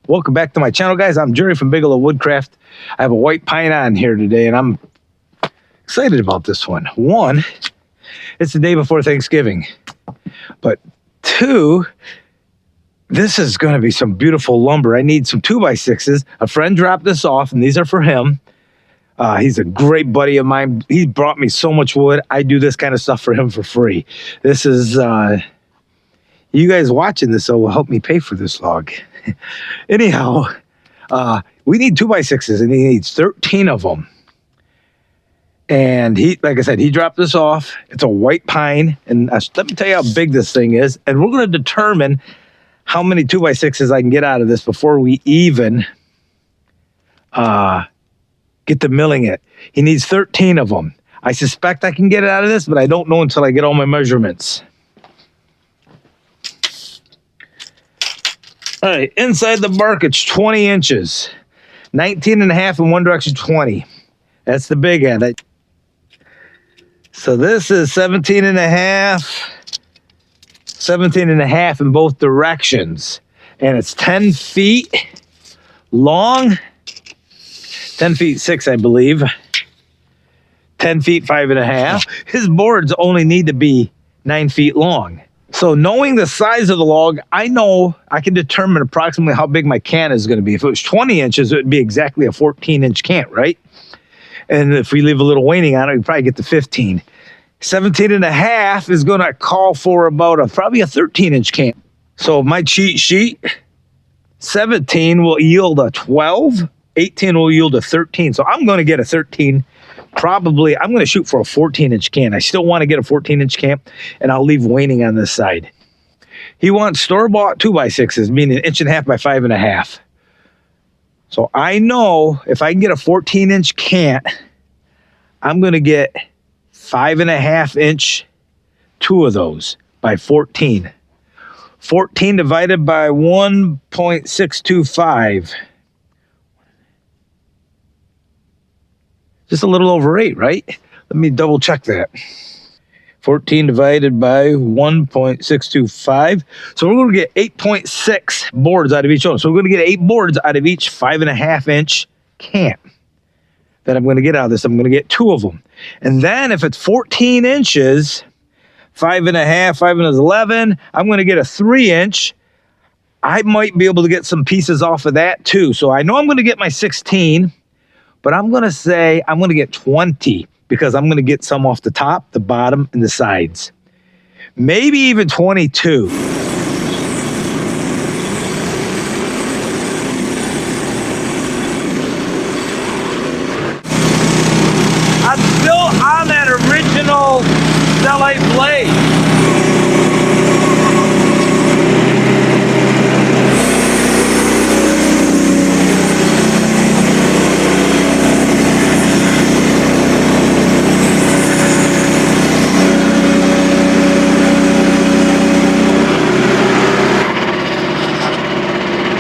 Welcome back to my channel, guys. I'm Jerry from Bigelow Woodcraft. I have a white pine on here today, and I'm excited about this one. One, it's the day before Thanksgiving. But two, this is going to be some beautiful lumber. I need some 2x6s. A friend dropped this off, and these are for him. He's a great buddy of mine. He brought me so much wood. I do this kind of stuff for him for free. This is, you guys watching this, so will help me pay for this log. Anyhow, we need 2x6s, and he needs 13 of them. And he, like I said, he dropped this off. It's a white pine, and let me tell you how big this thing is. And we're going to determine how many 2x6s I can get out of this before we even get to milling it. He needs 13 of them. I suspect I can get it out of this, but I don't know until I get all my measurements. All right, inside the bark, it's 20 inches. 19 and a half in one direction, 20. That's the big end. So this is 17 and a half. 17 and a half in both directions. And it's 10 feet long. 10 feet 6, I believe. 10 feet 5 and a half. His boards only need to be 9 feet long. So knowing the size of the log, I know I can determine approximately how big my cant is going to be. If it was 20 inches, it would be exactly a 14-inch cant, right? And if we leave a little waning on it, we'd probably get to 15. 17 and a half is going to call for about probably a 13-inch cant. So my cheat sheet, 17 will yield a 12. 18 will yield a 13. So I'm going to get a 13. Probably, I'm going to shoot for a 14-inch cant. I still want to get a 14-inch cant, and I'll leave waning on this side. He wants store-bought 2x6s, meaning 1.5 inches by 5.5 inches. So I know if I can get a 14-inch cant, I'm going to get 5.5-inch, 2 of those by 14. 14 divided by 1.625. Just a little over 8, right? Let me double check that. 14 divided by 1.625. So we're going to get 8.6 boards out of each one. So we're going to get 8 boards out of each 5.5-inch cant that I'm going to get out of this. I'm going to get 2 of them. And then if it's 14 inches, 5.5, 5 and 11, I'm going to get a 3-inch. I might be able to get some pieces off of that too. So I know I'm going to get my 16. But I'm going to say I'm going to get 20 because I'm going to get some off the top, the bottom, and the sides. Maybe even 22. I'm still on that original Stellite blade.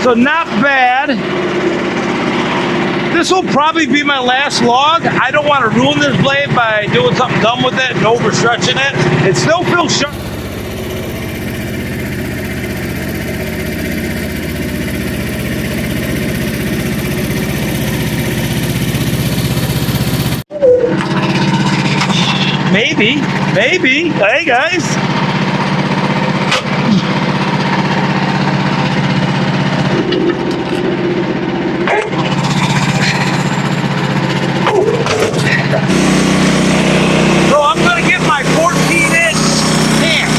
So not bad. This will probably be my last log. I don't want to ruin this blade by doing something dumb with it and overstretching it. It still feels sharp. Maybe. Hey guys. So I'm going to get my 14-inch cant.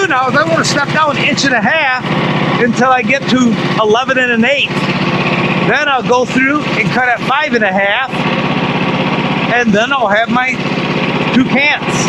Now is I want to step down 1.5 inches until I get to 11 1/8. Then I'll go through and cut at 5 1/2, and then I'll have my 2 cants.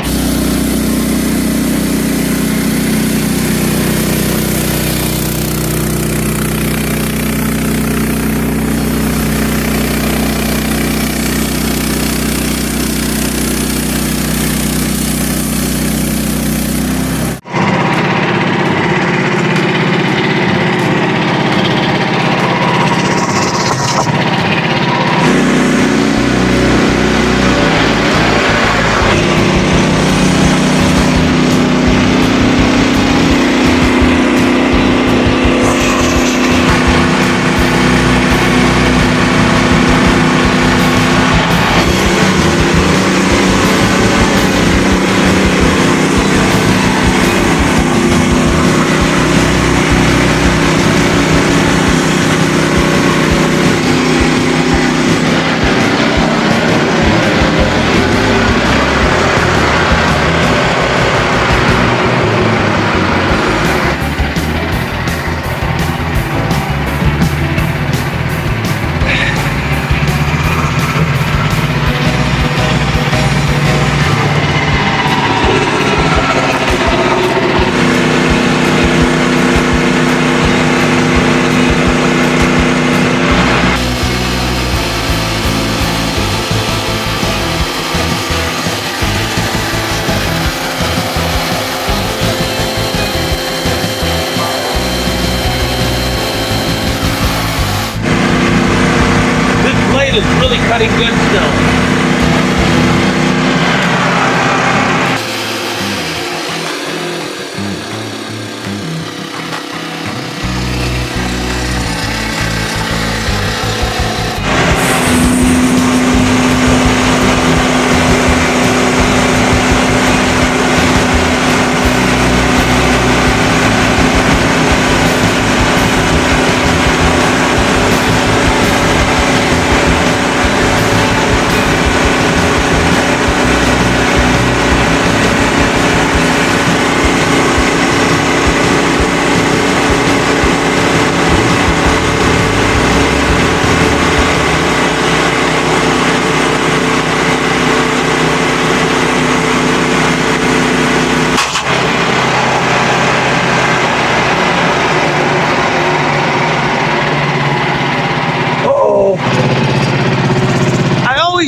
is really cutting good still.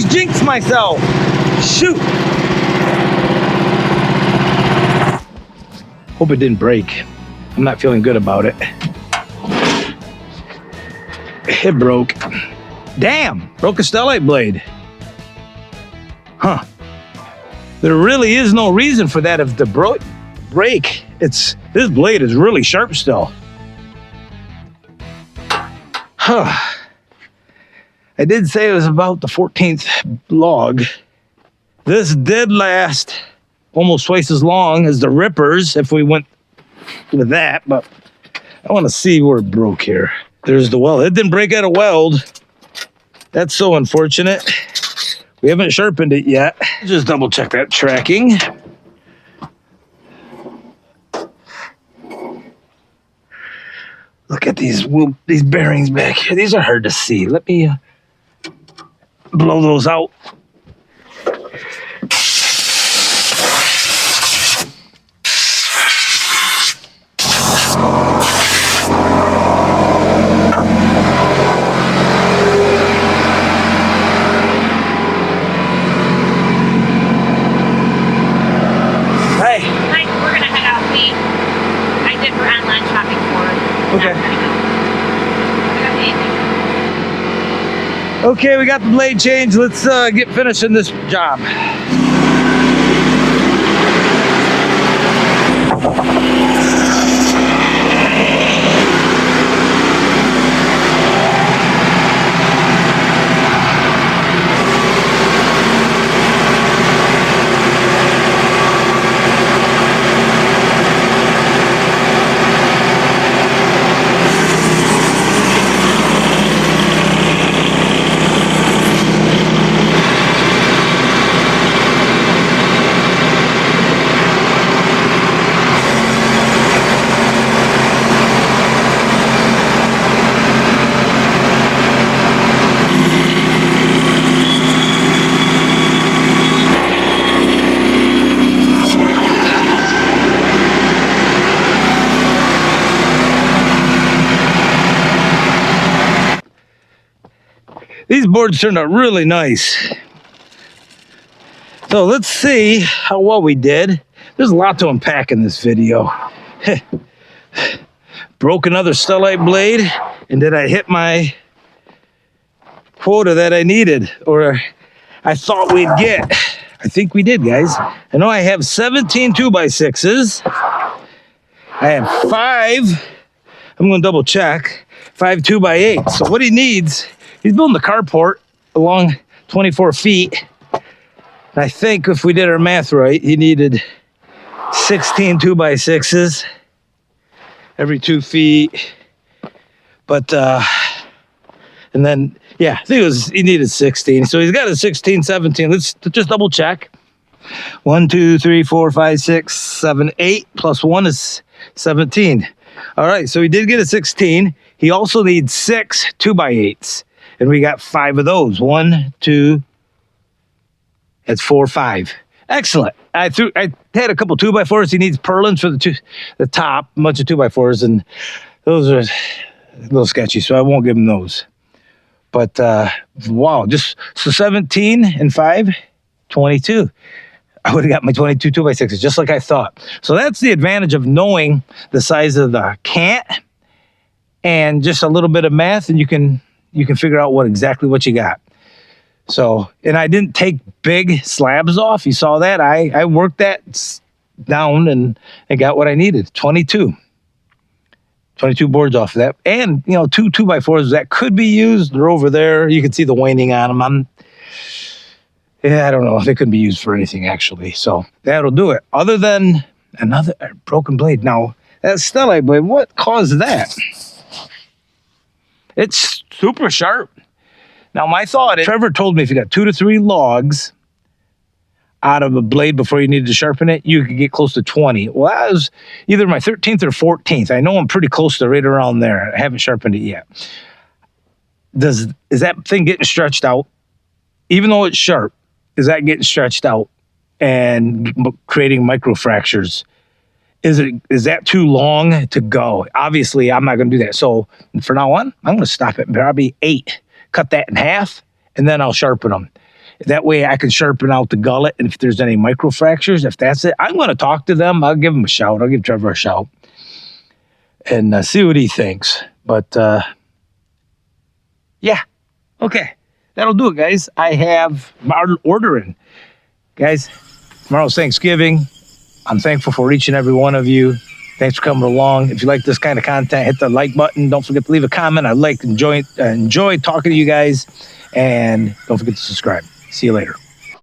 Jinx myself. Shoot. Hope it didn't break. I'm not feeling good about it. It broke. Damn, broke a stellite blade. Huh. There really is no reason for that if the break. This blade is really sharp still. Huh. I did say it was about the 14th log. This did last almost twice as long as the rippers if we went with that, but I want to see where it broke here. There's the weld. It didn't break out a weld. That's so unfortunate. We haven't sharpened it yet. Just double check that tracking. Look at these bearings back here. These are hard to see. Let me blow those out. Hey. Hi, we're gonna head out. I did online shopping for it. Okay. Okay. Okay, we got the blade changed. Let's get finishing this job. These boards turned out really nice. So let's see how well we did. There's a lot to unpack in this video. Broke another stellite blade, and did I hit my quota that I needed, or I thought we'd get? I think we did, guys. I know I have 17 2x6s. I have 5, I'm gonna double check, 5 2x8s. So what he needs, he's building the carport along 24 feet. And I think if we did our math right, he needed 16 2x6s every 2 feet. But, and then, yeah, I think he needed 16. So he's got a 16, 17. Let's just double check. 1, 2, 3, 4, 5, 6, 7, 8 plus 1 is 17. All right, so he did get a 16. He also needs 6 2x8s. And we got 5 of those. 1, 2, that's 4, 5. Excellent. I had a couple 2x4s. He needs purlins for the top, a bunch of 2x4s, and those are a little sketchy, so I won't give him those. But wow, so 17 and 5, 22. I would have got my 22 2x6s just like I thought. So that's the advantage of knowing the size of the cant and just a little bit of math, and you can figure out exactly what you got. So, and I didn't take big slabs off. You saw that. I worked that down and got what I needed. 22 boards off of that. And, you know, two 2x4s that could be used. They're over there. You can see the waning on them. I don't know if they could be used for anything, actually. So that'll do it. Other than another broken blade. Now, that stellite blade, what caused that? It's super sharp. Now, my thought is, Trevor told me if you got 2 to 3 logs out of a blade before you needed to sharpen it, you could get close to 20. Well, that was either my 13th or 14th. I know I'm pretty close to right around there. I haven't sharpened it yet. Is that thing getting stretched out? Even though it's sharp, is that getting stretched out and creating micro fractures? Is that too long to go? Obviously, I'm not going to do that. So for now on, I'm going to stop it. Probably 8. Cut that in half, and then I'll sharpen them. That way I can sharpen out the gullet, and if there's any micro fractures, if that's it, I'm going to talk to them. I'll give them a shout. I'll give Trevor a shout and see what he thinks. But, yeah. Okay. That'll do it, guys. I have ordering. Guys, tomorrow's Thanksgiving. I'm thankful for each and every one of you. Thanks for coming along. If you like this kind of content, hit the like button. Don't forget to leave a comment. I enjoy talking to you guys. And don't forget to subscribe. See you later.